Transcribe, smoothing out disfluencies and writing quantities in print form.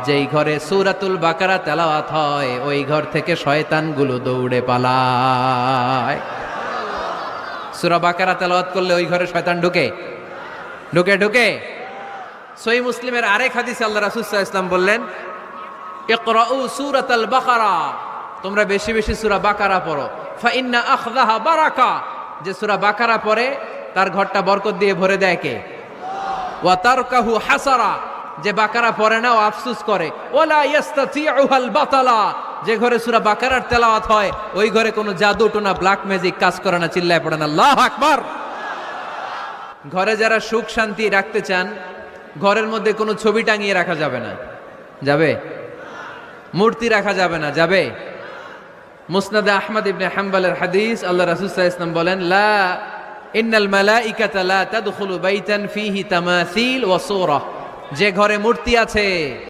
যেই ঘরে সূরাতুল বাকারা তেলাওয়াত হয় ওই ঘর থেকে শয়তানগুলো দৌড়ে পালায়। সূরা বাকারা তেলাওয়াত করলে ওই ঘরে শয়তান ঢুকে ঢুকে ঢুকে সহিহ মুসলিমের আরেক হাদিসে আল্লাহ রাসূল সাল্লাল্লাহু আলাইহি ওয়াসাল্লাম বললেন, ইকরাউ সূরাতাল বাকারা, তোমরা বেশি বেশি সূরা বাকারা পড়ো। ফা ইন্না আখযাহা বারাকা, যে সূরা বাকারা পড়ে তার ঘরটা বরকত দিয়ে ভরে দেয় কে? ওয়া তারকাহু হাসারা, যে বাকারা পড়ে না ও আফসোস করে। ওয়ালা ইস্তাতিউহাল বাতালা, যে ঘরে সূরা বাকারার তেলাওয়াত হয় ওই ঘরে কোনো জাদু টোনা ব্ল্যাক ম্যাজিক কাজ করে না। চিল্লায় পড়েন আল্লাহু আকবার। ঘরে যারা সুখ শান্তি রাখতে চান, ঘরের মধ্যে কোনো ছবি টাঙিয়ে রাখা যাবে না। যাবে? মূর্তি রাখা যাবে না। যাবে? মুসনাদে আহমদ ইবনে হাম্বলের হাদিস, আল্লাহ রাসূল সাল্লাল্লাহু আলাইহি ওয়াসাল্লাম বলেন, লা ইন্নাল মালাইকাতা লা তাদখুলু বাইতান ফীহি তামাসিল ওয়া সূরা, যে ঘরে মূর্তি আছে